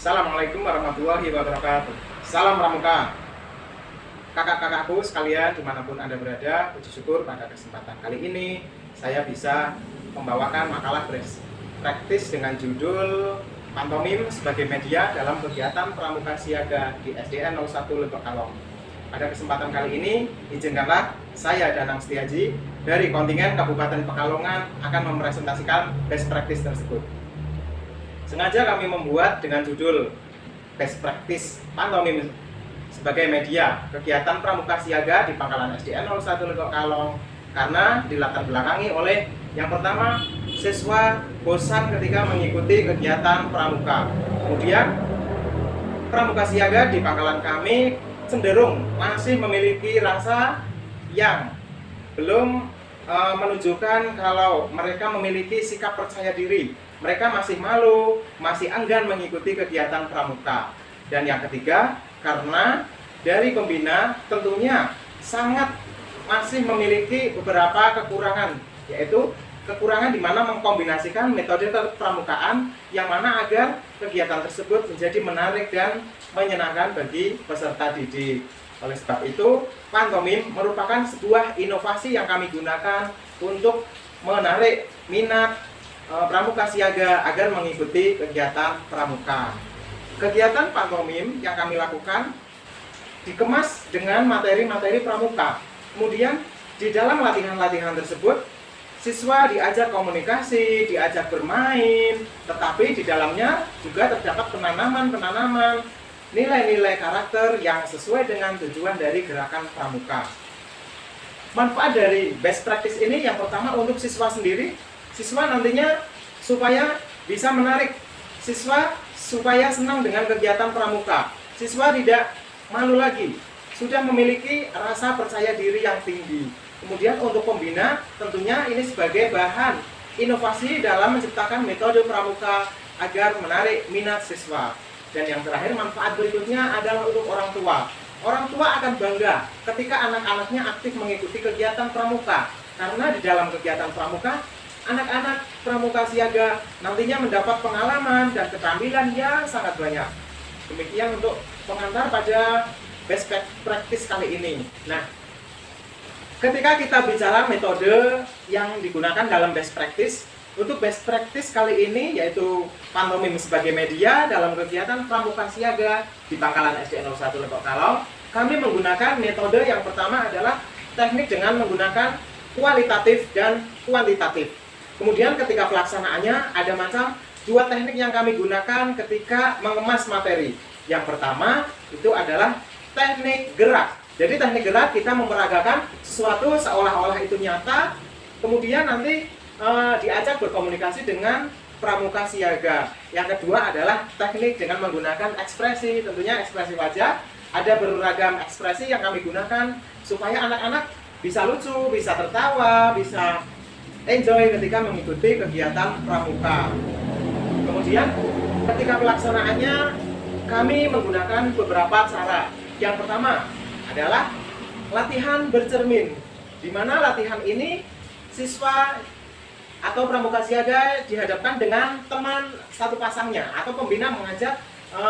Assalamualaikum warahmatullahi wabarakatuh. Salam Pramuka. Kakak-kakakku sekalian dimanapun Anda berada, puji syukur pada kesempatan kali ini saya bisa membawakan makalah praktis dengan judul Pantomim sebagai media dalam kegiatan Pramuka Siaga di SDN 01 Lebak Kalong. Pada kesempatan kali ini, izinkanlah saya Danang Setiaji dari kontingen Kabupaten Pekalongan akan mempresentasikan best practice tersebut. Sengaja kami membuat dengan judul Best Practice Pantomim sebagai media kegiatan Pramuka Siaga di Pangkalan SDN 01 Lebak Kalong karena dilatar belakangi oleh yang pertama, siswa bosan ketika mengikuti kegiatan pramuka. Kemudian, Pramuka Siaga di Pangkalan kami cenderung masih memiliki rasa yang belum menunjukkan kalau mereka memiliki sikap percaya diri. Mereka masih malu, masih enggan mengikuti kegiatan pramuka. Dan yang ketiga, karena dari pembina tentunya sangat masih memiliki beberapa kekurangan, yaitu kekurangan di mana mengkombinasikan metode pramukaan yang mana agar kegiatan tersebut menjadi menarik dan menyenangkan bagi peserta didik. Oleh sebab itu, pantomim merupakan sebuah inovasi yang kami gunakan untuk menarik minat Pramuka Siaga agar mengikuti kegiatan pramuka. Kegiatan pantomim yang kami lakukan dikemas dengan materi-materi pramuka. Kemudian di dalam latihan-latihan tersebut siswa diajak komunikasi, diajak bermain, tetapi di dalamnya juga terdapat penanaman nilai-nilai karakter yang sesuai dengan tujuan dari gerakan pramuka. Manfaat dari best practice ini yang pertama untuk siswa sendiri, siswa nantinya supaya bisa menarik siswa supaya senang dengan kegiatan pramuka. Siswa tidak malu lagi, sudah memiliki rasa percaya diri yang tinggi. Kemudian untuk pembina tentunya ini sebagai bahan inovasi dalam menciptakan metode pramuka agar menarik minat siswa. Dan yang terakhir, manfaat berikutnya adalah untuk orang tua. Orang tua akan bangga ketika anak-anaknya aktif mengikuti kegiatan pramuka. Karena di dalam kegiatan pramuka, anak-anak Pramuka Siaga nantinya mendapat pengalaman dan keterampilan yang sangat banyak. Demikian untuk pengantar pada best practice kali ini. Nah, ketika kita bicara metode yang digunakan dalam best practice, untuk best practice kali ini yaitu pantomim sebagai media dalam kegiatan Pramuka Siaga di Pangkalan SDN 01 Lebak Kalong, kami menggunakan metode yang pertama adalah teknik dengan menggunakan kualitatif dan kuantitatif. Kemudian ketika pelaksanaannya ada macam dua teknik yang kami gunakan ketika mengemas materi. Yang pertama itu adalah teknik gerak. Jadi teknik gerak kita memeragakan sesuatu seolah-olah itu nyata, kemudian nanti diajak berkomunikasi dengan Pramuka Siaga. Yang kedua adalah teknik dengan menggunakan ekspresi, tentunya ekspresi wajah. Ada beragam ekspresi yang kami gunakan supaya anak-anak bisa lucu, bisa tertawa, bisa enjoy ketika mengikuti kegiatan pramuka. Kemudian ketika pelaksanaannya kami menggunakan beberapa cara. Yang pertama adalah latihan bercermin, di mana latihan ini siswa atau Pramuka Siaga dihadapkan dengan teman satu pasangnya, atau pembina mengajak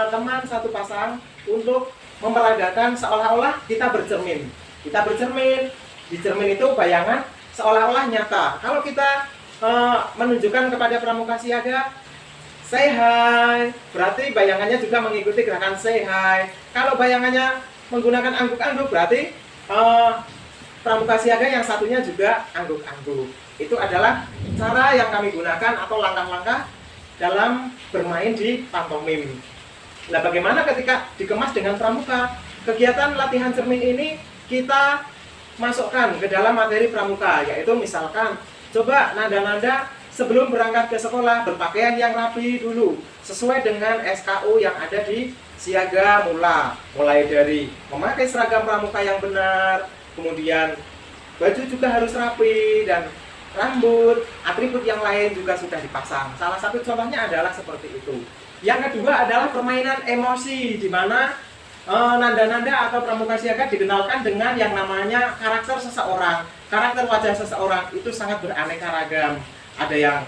teman satu pasang untuk memperagakan seolah-olah kita bercermin. Kita bercermin, di cermin itu bayangan seolah-olah nyata. Kalau kita menunjukkan kepada Pramuka Siaga say hi, berarti bayangannya juga mengikuti gerakan say hi. Kalau bayangannya menggunakan angguk-angguk, berarti Pramuka Siaga yang satunya juga angguk-angguk. Itu adalah cara yang kami gunakan atau langkah-langkah dalam bermain di pantomim. Nah, bagaimana ketika dikemas dengan pramuka? Kegiatan latihan cermin ini kita masukkan ke dalam materi pramuka, yaitu misalkan coba nada-nada sebelum berangkat ke sekolah berpakaian yang rapi dulu, sesuai dengan SKU yang ada di Siaga Mula. Mulai dari memakai seragam pramuka yang benar, kemudian baju juga harus rapi, dan rambut, atribut yang lain juga sudah dipasang. Salah satu contohnya adalah seperti itu. Yang kedua adalah permainan emosi, di mana nanda-nanda atau Pramuka Siaga dikenalkan dengan yang namanya karakter seseorang. Karakter wajah seseorang itu sangat beraneka ragam. Ada yang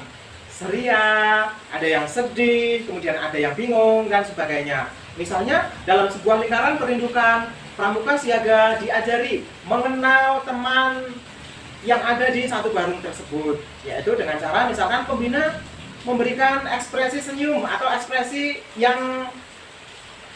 ceria, ada yang sedih, kemudian ada yang bingung, dan sebagainya. Misalnya dalam sebuah lingkaran perindukan, pramuka siaga diajari mengenal teman yang ada di satu barung tersebut, yaitu dengan cara misalkan pembina memberikan ekspresi senyum atau ekspresi yang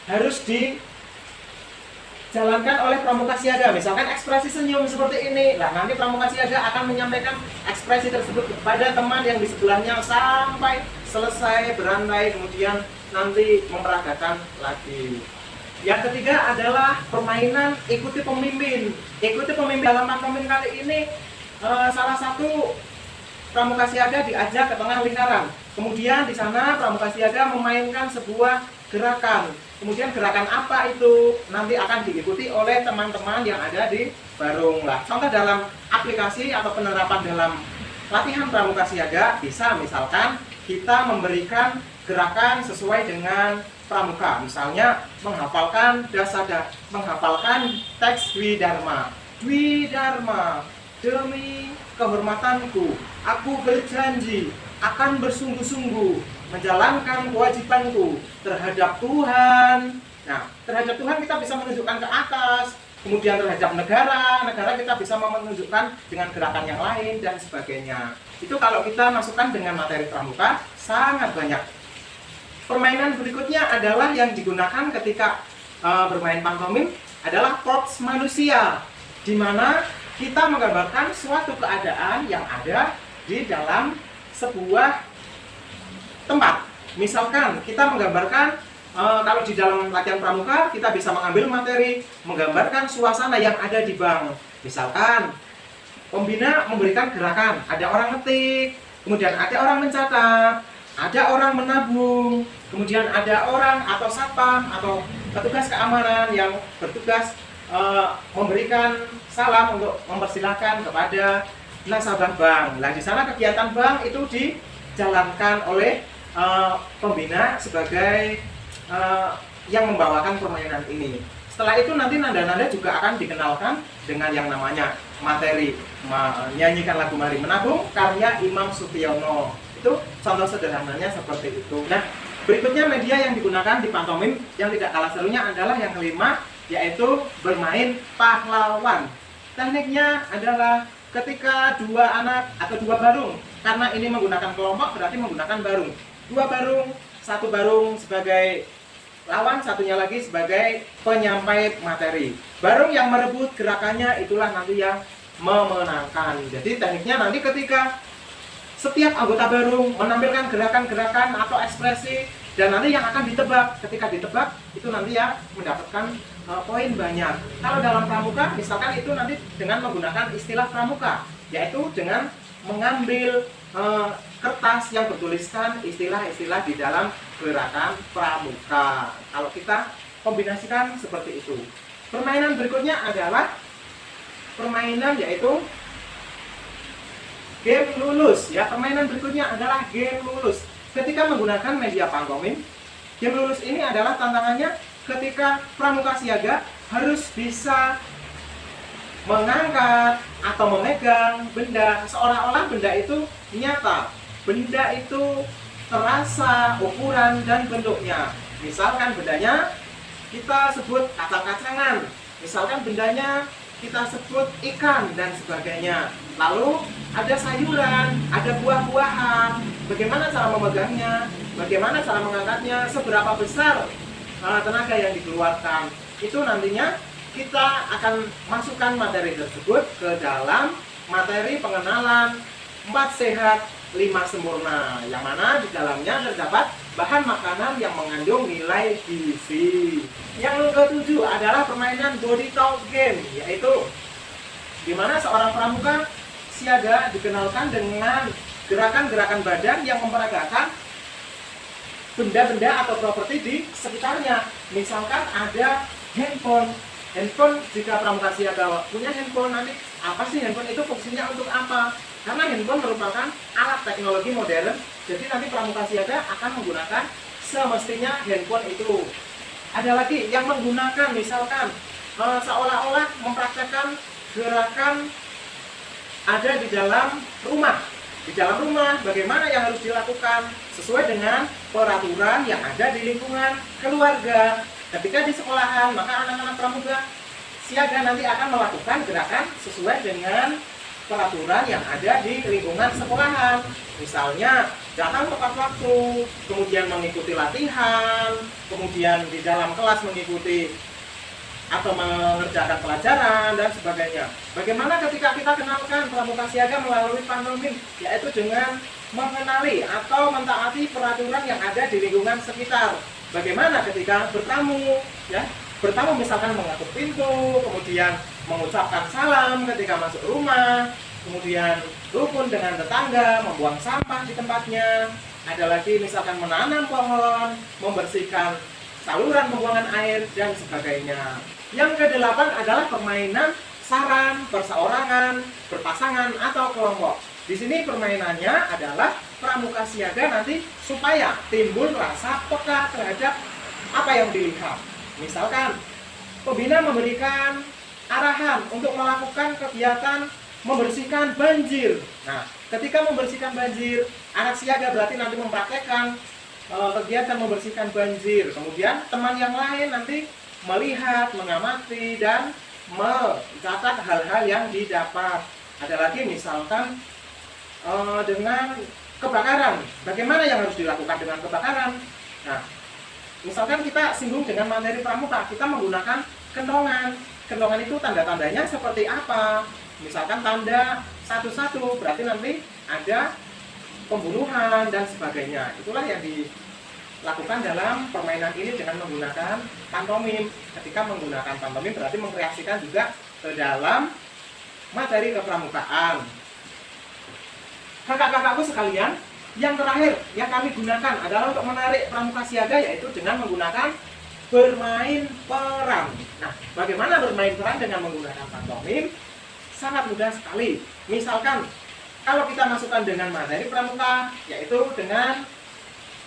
harus dijalankan oleh pramuka siaga. Misalkan ekspresi senyum seperti ini. Nah, nanti pramuka siaga akan menyampaikan ekspresi tersebut kepada teman yang di sebelahnya sampai selesai berandai, kemudian nanti memperagakan lagi. Yang ketiga adalah permainan ikuti pemimpin. Ikuti pemimpin dalam pantomim kali ini salah satu pramuka siaga diajak ke tengah lingkaran. Kemudian di sana pramuka siaga memainkan sebuah gerakan. Kemudian gerakan apa itu nanti akan diikuti oleh teman-teman yang ada di barung. Lah, contoh dalam aplikasi atau penerapan dalam latihan pramuka siaga bisa misalkan kita memberikan gerakan sesuai dengan pramuka. Misalnya menghafalkan menghafalkan teks Dwi Dharma. Dwi Dharma, demi kehormatanku, aku berjanji akan bersungguh-sungguh menjalankan kewajibanku terhadap Tuhan. Nah, terhadap Tuhan kita bisa menunjukkan ke atas, kemudian terhadap negara kita bisa menunjukkan dengan gerakan yang lain dan sebagainya. Itu kalau kita masukkan dengan materi pramuka sangat banyak. Permainan berikutnya adalah yang digunakan ketika bermain pantomim adalah props manusia, di mana kita menggambarkan suatu keadaan yang ada di dalam sebuah tempat. Misalkan kita menggambarkan kalau di dalam latihan pramuka kita bisa mengambil materi menggambarkan suasana yang ada di bank. Misalkan pembina memberikan gerakan, ada orang ngetik, kemudian ada orang mencatat, ada orang menabung, kemudian ada orang atau satpam atau petugas keamanan yang bertugas memberikan salam untuk mempersilahkan kepada nasabah bank. Nah, di sana kegiatan bank itu dijalankan oleh pembina sebagai yang membawakan permainan ini. Setelah itu nanti nada-nada juga akan dikenalkan dengan yang namanya materi menyanyikan lagu Mari Menabung karya Imam Sutyono. Itu contoh sederhananya seperti itu. Nah, berikutnya media yang digunakan di pantomim yang tidak kalah serunya adalah yang kelima, yaitu bermain pahlawan. Tekniknya adalah ketika dua anak atau dua barung, karena ini menggunakan kelompok berarti menggunakan barung. Dua barung, satu barung sebagai lawan, satunya lagi sebagai penyampai materi. Barung yang merebut gerakannya itulah nanti yang memenangkan. Jadi tekniknya nanti ketika setiap anggota barung menampilkan gerakan-gerakan atau ekspresi, dan nanti yang akan ditebak. Ketika ditebak itu nanti yang mendapatkan poin banyak. Kalau dalam pramuka misalkan itu nanti dengan menggunakan istilah pramuka, yaitu dengan mengambil kertas yang bertuliskan istilah-istilah di dalam gerakan pramuka. Kalau kita kombinasikan seperti itu. Permainan berikutnya adalah permainan yaitu game lulus. Ya, permainan berikutnya adalah game lulus. Ketika menggunakan media pantomim, game lulus ini adalah tantangannya ketika pramuka siaga harus bisa mengangkat atau memegang benda seolah-olah benda itu nyata, benda itu terasa ukuran dan bentuknya. Misalkan bendanya kita sebut kacang-kacangan, misalkan bendanya kita sebut ikan dan sebagainya. Lalu ada sayuran, ada buah-buahan. Bagaimana cara memegangnya? Bagaimana cara mengangkatnya? Seberapa besar tenaga yang dikeluarkan? Itu nantinya kita akan masukkan materi tersebut ke dalam materi pengenalan 4 sehat 5 sempurna, yang mana di dalamnya terdapat bahan makanan yang mengandung nilai gizi. Yang ketujuh adalah permainan body talk game, yaitu di mana seorang pramuka siaga dikenalkan dengan gerakan-gerakan badan yang memperagakan benda-benda atau properti di sekitarnya. Misalkan ada handphone. Handphone, jika pramuka siaga punya handphone, nanti apa sih handphone itu fungsinya untuk apa? Karena handphone merupakan alat teknologi modern, jadi nanti pramuka siaga akan menggunakan semestinya handphone itu. Ada lagi yang menggunakan misalkan seolah-olah mempraktekkan gerakan ada di dalam rumah. Di dalam rumah, bagaimana yang harus dilakukan sesuai dengan peraturan yang ada di lingkungan keluarga. Ketika di sekolahan, maka anak-anak pramuka siaga nanti akan melakukan gerakan sesuai dengan peraturan yang ada di lingkungan sekolahan. Misalnya, datang tepat waktu, kemudian mengikuti latihan, kemudian di dalam kelas mengikuti atau mengerjakan pelajaran dan sebagainya. Bagaimana ketika kita kenalkan pramuka siaga melalui pantomim, yaitu dengan mengenali atau mentaati peraturan yang ada di lingkungan sekitar. Bagaimana ketika bertamu, ya, bertamu misalkan mengetuk pintu, kemudian mengucapkan salam ketika masuk rumah, kemudian rukun dengan tetangga, membuang sampah di tempatnya. Ada lagi misalkan menanam pohon, membersihkan saluran pembuangan air dan sebagainya. Yang kedelapan adalah permainan saran, perseorangan, berpasangan atau kelompok. Di sini permainannya adalah pramuka siaga nanti supaya timbul rasa peka terhadap apa yang dilihat. Misalkan pembina memberikan arahan untuk melakukan kegiatan membersihkan banjir. Nah, ketika membersihkan banjir, anak siaga berarti nanti mempraktekkan kegiatan membersihkan banjir. Kemudian teman yang lain nanti melihat, mengamati, dan mencatat hal-hal yang didapat. Ada lagi misalkan dengan kebakaran. Bagaimana yang harus dilakukan dengan kebakaran? Nah, misalkan kita singgung dengan materi pramuka, kita menggunakan kentongan. Kentongan itu tanda-tandanya seperti apa? Misalkan tanda satu-satu, berarti nanti ada pembunuhan dan sebagainya. Itulah yang dilakukan dalam permainan ini dengan menggunakan pantomim. Ketika menggunakan pantomim berarti mengkreasikan juga ke dalam materi kepramukaan. Kakak-kakakku sekalian, yang terakhir yang kami gunakan adalah untuk menarik pramuka siaga, yaitu dengan menggunakan bermain peran. Nah, bagaimana bermain peran dengan menggunakan pantomim? Sangat mudah sekali. Misalkan kalau kita masukkan dengan materi pramuka, yaitu dengan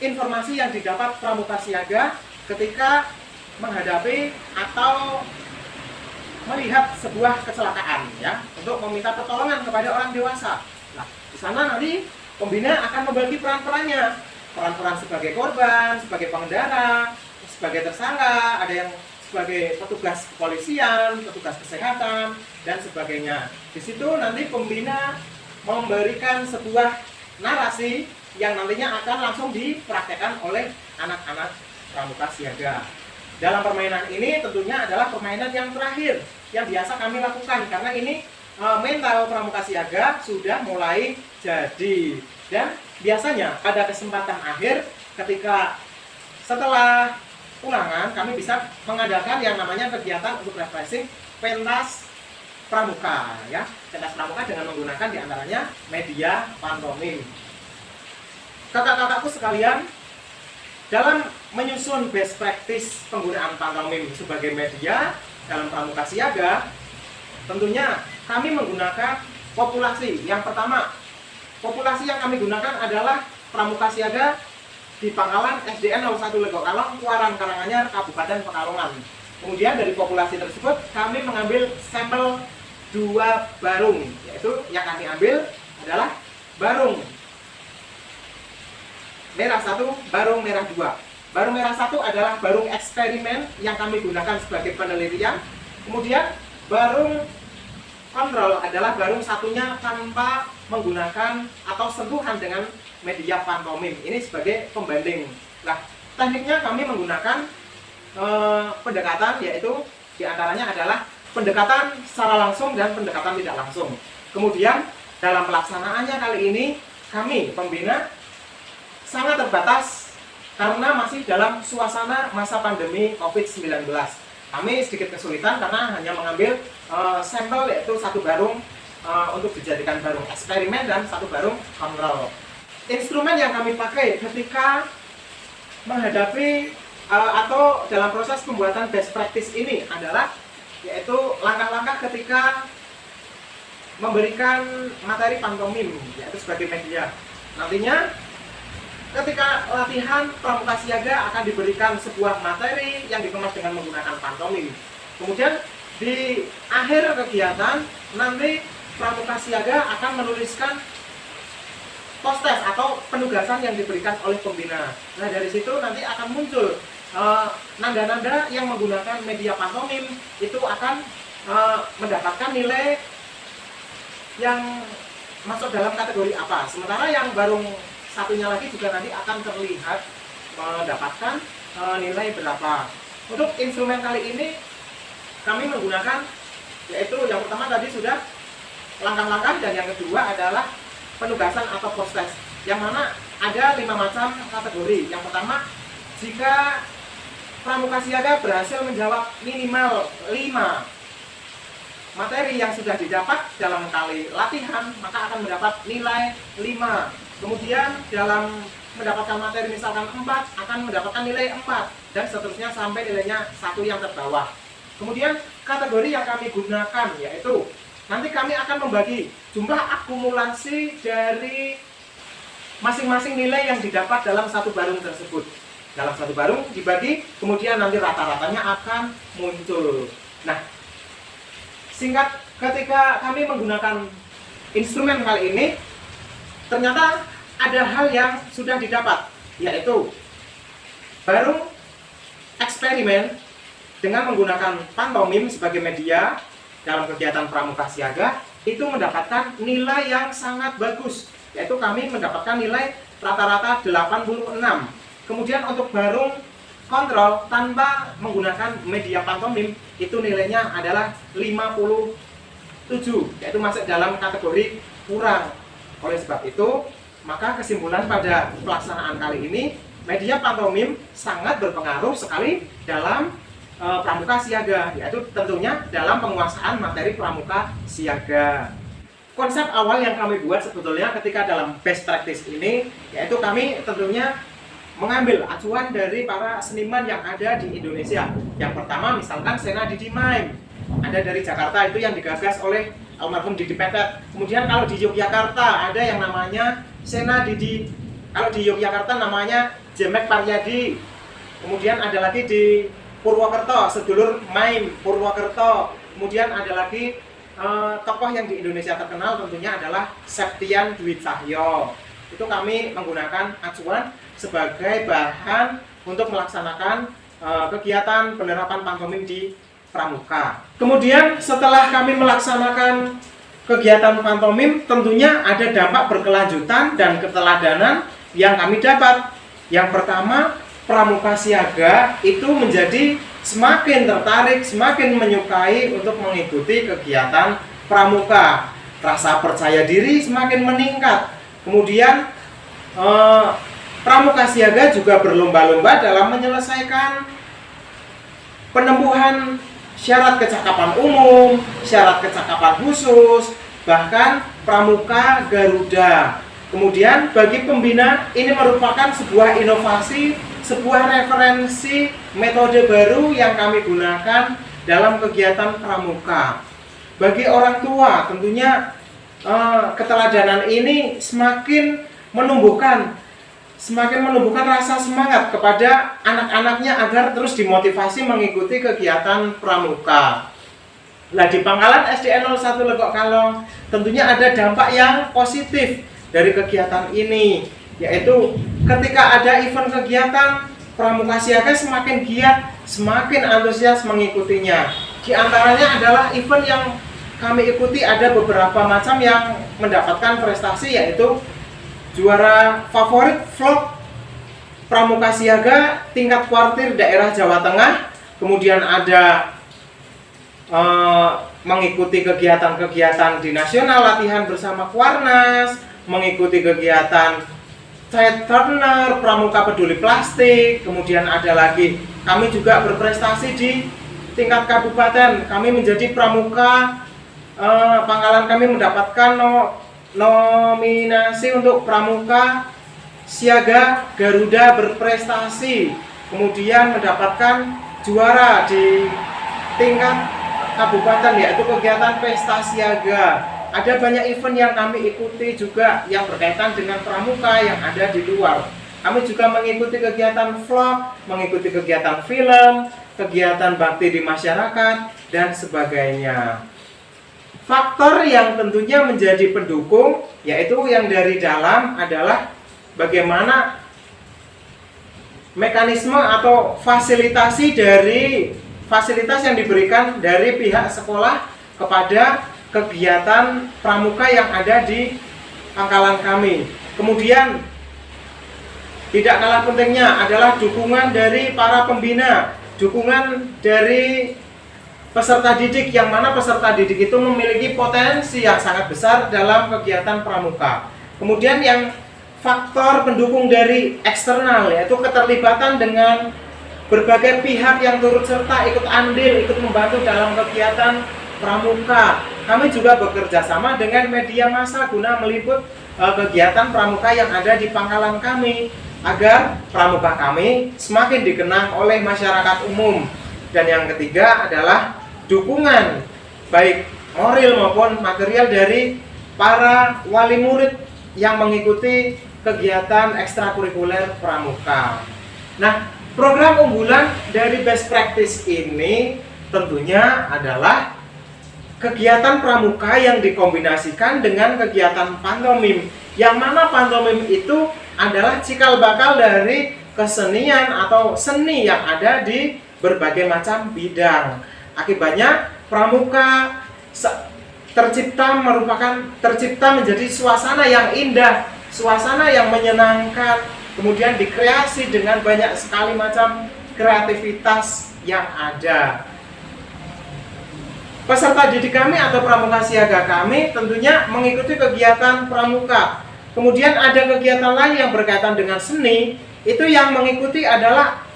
informasi yang didapat pramuka siaga ketika menghadapi atau melihat sebuah kecelakaan, ya, untuk meminta pertolongan kepada orang dewasa. Nah, di sana nanti pembina akan membagi peran-perannya, peran-peran sebagai korban, sebagai pengendara, sebagai tersangka, ada yang sebagai petugas kepolisian, petugas kesehatan, dan sebagainya. Di situ nanti pembina memberikan sebuah narasi yang nantinya akan langsung dipraktekkan oleh anak-anak pramuka siaga. Dalam permainan ini tentunya adalah permainan yang terakhir yang biasa kami lakukan, karena ini mental pramuka siaga sudah mulai jadi. Dan biasanya pada kesempatan akhir ketika setelah ulangan kami bisa mengadakan yang namanya kegiatan untuk refreshing pentas pramuka, ya, pentas pramuka dengan menggunakan diantaranya media pantomim. Kakak-kakakku sekalian, dalam menyusun best practice penggunaan pantomim sebagai media dalam pramuka siaga, tentunya kami menggunakan populasi. Yang pertama, populasi yang kami gunakan adalah pramuka siaga di Pangkalan SDN 01 Legokalong, Kuaran Karanganyar, Kabupaten Pekalongan. Kemudian dari populasi tersebut kami mengambil sampel 2 barung, yaitu yang kami ambil adalah barung merah 1, barung merah 2. Barung merah 1 adalah barung eksperimen yang kami gunakan sebagai penelitian. Kemudian barung kontrol adalah barung satunya tanpa menggunakan atau sentuhan dengan media pantomim. Ini sebagai pembanding. Nah, tekniknya kami menggunakan pendekatan, yaitu diantaranya adalah pendekatan secara langsung dan pendekatan tidak langsung. Kemudian dalam pelaksanaannya kali ini kami pembina sangat terbatas karena masih dalam suasana masa pandemi COVID-19. Kami sedikit kesulitan karena hanya mengambil sampel, yaitu 1 barung untuk dijadikan barung eksperimen dan 1 barung kontrol. Instrumen yang kami pakai ketika menghadapi atau dalam proses pembuatan best practice ini adalah yaitu langkah-langkah ketika memberikan materi pantomim, yaitu sebagai media. Nantinya ketika latihan pramuka siaga akan diberikan sebuah materi yang dikemas dengan menggunakan pantomim. Kemudian di akhir kegiatan nanti pramuka siaga akan menuliskan postes atau penugasan yang diberikan oleh pembina. Nah, dari situ nanti akan muncul nanda-nanda yang menggunakan media pantomim itu akan mendapatkan nilai yang masuk dalam kategori apa. Sementara yang baru satunya lagi juga nanti akan terlihat mendapatkan nilai berapa. Untuk instrumen kali ini kami menggunakan, yaitu yang pertama tadi sudah langkah-langkah, dan yang kedua adalah penugasan atau postes, yang mana ada 5 macam kategori. Yang pertama, jika pramuka siaga berhasil menjawab minimal 5 materi yang sudah didapat dalam kali latihan, maka akan mendapat nilai 5. Kemudian dalam mendapatkan materi misalkan 4, akan mendapatkan nilai 4, dan seterusnya sampai nilainya 1 yang terbawah. Kemudian kategori yang kami gunakan yaitu, nanti kami akan membagi jumlah akumulasi dari masing-masing nilai yang didapat dalam satu barung tersebut. Dalam satu barung dibagi, kemudian nanti rata-ratanya akan muncul. Nah, singkat, ketika kami menggunakan instrumen kali ini, ternyata ada hal yang sudah didapat, yaitu barung eksperimen dengan menggunakan pantomim sebagai media dalam kegiatan pramuka siaga itu mendapatkan nilai yang sangat bagus, yaitu kami mendapatkan nilai rata-rata 86. Kemudian untuk barung kontrol tanpa menggunakan media pantomim itu nilainya adalah 57, yaitu masuk dalam kategori kurang. Oleh sebab itu, maka kesimpulan pada pelaksanaan kali ini, media pantomim sangat berpengaruh sekali dalam pramuka siaga, yaitu tentunya dalam penguasaan materi pramuka siaga. Konsep awal yang kami buat sebetulnya ketika dalam best practice ini, yaitu kami tentunya mengambil acuan dari para seniman yang ada di Indonesia. Yang pertama misalkan Sena Didi Mime, ada dari Jakarta, itu yang digagas oleh almarhum Didi Petet. Kemudian kalau di Yogyakarta ada yang namanya Sena Didi, kalau di Yogyakarta namanya Jemek Paryadi. Kemudian ada lagi di Purwokerto, sedulur Mime Purwokerto. Kemudian ada lagi tokoh yang di Indonesia terkenal tentunya adalah Septian Dwi Cahyo. Itu kami menggunakan acuan sebagai bahan untuk melaksanakan kegiatan penerapan pantomim di pramuka. Kemudian setelah kami melaksanakan kegiatan pantomim, tentunya ada dampak berkelanjutan dan keteladanan yang kami dapat. Yang pertama, pramuka siaga itu menjadi semakin tertarik, semakin menyukai untuk mengikuti kegiatan pramuka. Rasa percaya diri semakin meningkat. Kemudian pramuka siaga juga berlomba-lomba dalam menyelesaikan penempuhan syarat kecakapan umum, syarat kecakapan khusus, bahkan pramuka Garuda. Kemudian bagi pembina ini merupakan sebuah inovasi, sebuah referensi metode baru yang kami gunakan dalam kegiatan pramuka. Bagi orang tua tentunya keteladanan ini semakin menumbuhkan rasa semangat kepada anak-anaknya agar terus dimotivasi mengikuti kegiatan pramuka. Nah, di Pangkalan SDN 01 Legok Kalong tentunya ada dampak yang positif dari kegiatan ini, yaitu ketika ada event kegiatan, pramuka siaga semakin giat, semakin antusias mengikutinya. Di antaranya adalah event yang kami ikuti ada beberapa macam yang mendapatkan prestasi, yaitu juara favorit vlog pramuka siaga tingkat kuartir daerah Jawa Tengah. Kemudian ada mengikuti kegiatan-kegiatan di nasional, latihan bersama Kuarnas, mengikuti kegiatan trade turner, pramuka peduli plastik. Kemudian ada lagi kami juga berprestasi di tingkat kabupaten. Kami menjadi pramuka, Pangkalan kami mendapatkan nominasi untuk pramuka siaga Garuda berprestasi, kemudian mendapatkan juara di tingkat kabupaten, yaitu kegiatan pesta siaga. Ada banyak event yang kami ikuti juga yang berkaitan dengan pramuka yang ada di luar. Kami juga mengikuti kegiatan vlog, mengikuti kegiatan film, kegiatan bakti di masyarakat, dan sebagainya. faktor yang tentunya menjadi pendukung, yaitu yang dari dalam adalah bagaimana mekanisme atau fasilitasi dari fasilitas yang diberikan dari pihak sekolah kepada kegiatan pramuka yang ada di pangkalan kami. Kemudian tidak kalah pentingnya adalah dukungan dari para pembina, dukungan dari peserta didik, yang mana peserta didik itu memiliki potensi yang sangat besar dalam kegiatan pramuka. Kemudian yang faktor pendukung dari eksternal, yaitu keterlibatan dengan berbagai pihak yang turut serta ikut andil, ikut membantu dalam kegiatan pramuka. Kami juga bekerja sama dengan media massa guna meliput kegiatan pramuka yang ada di pangkalan kami, agar pramuka kami semakin dikenang oleh masyarakat umum. Dan yang ketiga adalah dukungan baik moral maupun material dari para wali murid yang mengikuti kegiatan ekstrakurikuler pramuka. Nah, program unggulan dari best practice ini tentunya adalah kegiatan pramuka yang dikombinasikan dengan kegiatan pantomim, yang mana pantomim itu adalah cikal bakal dari kesenian atau seni yang ada di berbagai macam bidang. Akibatnya pramuka tercipta menjadi suasana yang indah, suasana yang menyenangkan, kemudian dikreasi dengan banyak sekali macam kreativitas yang ada. Peserta didik kami atau pramuka siaga kami tentunya mengikuti kegiatan pramuka. Kemudian ada kegiatan lain yang berkaitan dengan seni, itu yang mengikuti adalah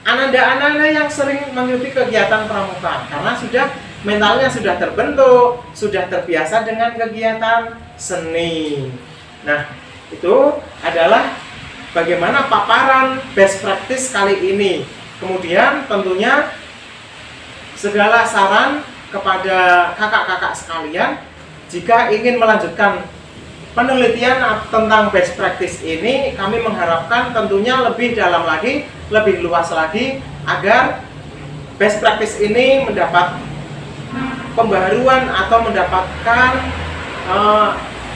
ananda-ananda yang sering mengikuti kegiatan pramuka, karena mentalnya sudah terbentuk, sudah terbiasa dengan kegiatan seni. Nah, itu adalah bagaimana paparan best practice kali ini. Kemudian tentunya segala saran kepada kakak-kakak sekalian, jika ingin melanjutkan penelitian tentang best practice ini, kami mengharapkan tentunya lebih dalam lagi, lebih luas lagi, agar best practice ini mendapat pembaharuan atau mendapatkan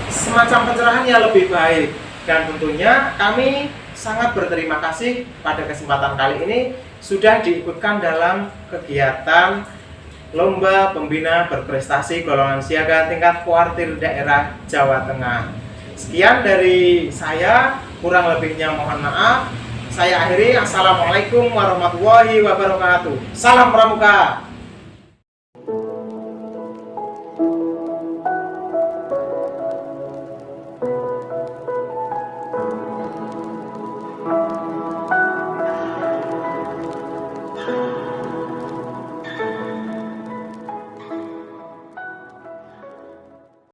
semacam pencerahan yang lebih baik. Dan tentunya kami sangat berterima kasih pada kesempatan kali ini sudah diikutkan dalam kegiatan Lomba Pembina Berprestasi Golongan Siaga tingkat kuartir daerah Jawa Tengah. Sekian dari saya, kurang lebihnya mohon maaf. Saya akhiri. Assalamualaikum warahmatullahi wabarakatuh. Salam Pramuka.